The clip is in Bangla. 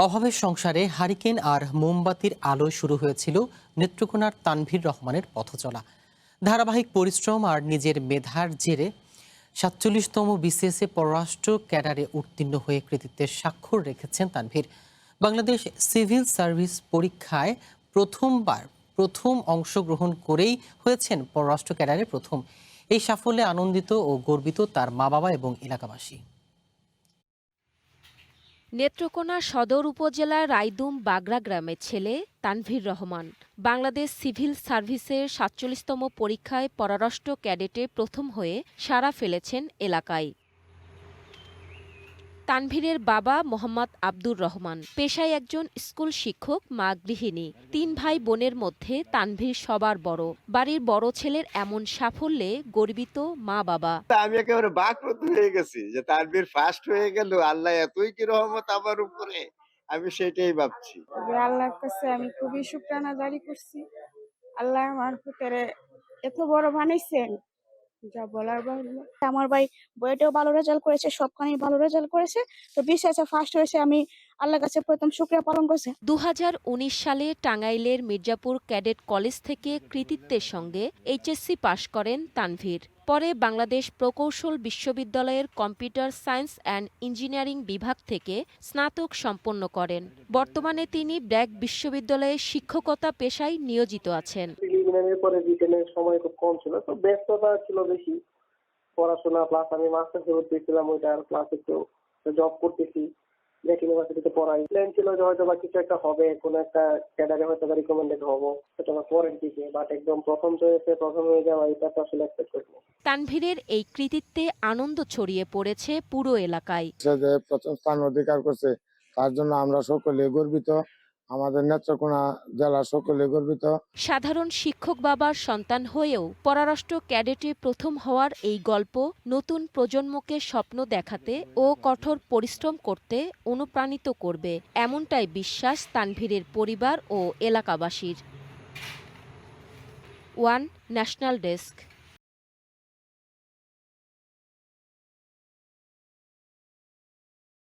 অভাবের সংসারে হারিকেন আর মোমবাতির আলোয় শুরু হয়েছিল নেত্রকোনার তানভীর রহমানের পথচলা। ধারাবাহিক পরিশ্রম আর নিজের মেধার জেরে ৪৭তম বিসিএসে পররাষ্ট্র ক্যাডারে উত্তীর্ণ হয়ে কৃতিত্বের স্বাক্ষর রেখেছেন তানভীর। বাংলাদেশ সিভিল সার্ভিস পরীক্ষায় প্রথম অংশগ্রহণ করেই হয়েছেন পররাষ্ট্র ক্যাডারে প্রথম। এই সাফল্যে আনন্দিত ও গর্বিত তার মা বাবা এবং এলাকাবাসী। নেত্রকোনা সদর উপজেলার রাইদুম বাগড়া গ্রামের ছেলে তানভীর রহমান বাংলাদেশ সিভিল সার্ভিসের ৪৭তম পরীক্ষায় পররাষ্ট্র ক্যাডেটে প্রথম হয়ে সাড়া ফেলেছেন এলাকায়। তানভীরের বাবা মোহাম্মদ আব্দুর রহমান পেশায় একজন স্কুল শিক্ষক, মা গৃহিণী। ৩ ভাই বোনের মধ্যে তানভীর সবার বড়। বাড়ির বড় ছেলের এমন সাফল্যে গর্বিত মা বাবা। আমি একেবারে বাকরুদ্ধ হয়ে গেছি যে তানভীর ফার্স্ট হয়ে গেল, আল্লাহ এতই কি রহমত আমার উপরে, আমি সেটাই ভাবছি। আল্লাহর কাছে আমি খুবই শুকরানা জারি করছি। আল্লাহ আমার পুত্রে এত বড় বানাইছেন যা বলার বাহুল্য। আমার ভাই বইটাও ভালো রেজাল্ট করেছে, সবখানেই ভালো রেজাল্ট করেছে, তো বিসিএসে ফার্স্ট হয়েছে। আমি আল্লাহর কাছে প্রথম শুকরিয়া পালন করছি। ২০১৯ সালে টাঙ্গাইলের মির্জাপুর ক্যাডেট কলেজ থেকে কৃতিত্বের সঙ্গে এইচএসসি পাশ করেন তানভীর। পরে বাংলাদেশ প্রকৌশল বিশ্ববিদ্যালয়ের কম্পিউটার সায়েন্স অ্যান্ড ইঞ্জিনিয়ারিং বিভাগ থেকে স্নাতক সম্পন্ন করেন। বর্তমানে তিনি ব্র্যাক বিশ্ববিদ্যালয়ে শিক্ষকতা পেশায় নিয়োজিত আছেন। প্রিলিমিনারির পরে রিটেনের সময় খুব কম ছিল, তো ব্যস্ততা ছিল বেশি। পড়াশোনা প্লাস আমি মাস্টার্স করতেছিলাম, ওইটার প্লাস একটু জব করতেছি, ব্র্যাক ইউনিভার্সিটিতে পড়াই। প্ল্যান ছিল যে হয়তো বা কিছু একটা হবে, কোনো একটা ক্যাডারে হয়তো বা রিকমেন্ডেড হবো, সেটা পরের দিকে। বাট একদম প্রথম চয়েসে প্রথম হয়ে যাওয়া, এটা তো আসলে এক্সপেক্ট করিনি। তানভীরের এই কৃতিত্বে আনন্দ ছড়িয়ে পড়েছে পুরো এলাকায়। সে যে প্রথম স্থান অধিকার করছে তার জন্য আমরা সকলে গর্বিত, আমাদের নেত্রকোনা জেলা সকলে গর্বিত। সাধারণ শিক্ষক বাবার সন্তান হয়েও পররাষ্ট্র ক্যাডেটে প্রথম হওয়ার এই গল্প নতুন প্রজন্মকে স্বপ্ন দেখাতে ও কঠোর পরিশ্রম করতে অনুপ্রাণিত করবে, এমনটাই বিশ্বাস তানভীরের পরিবার ও এলাকাবাসীর। One national desk.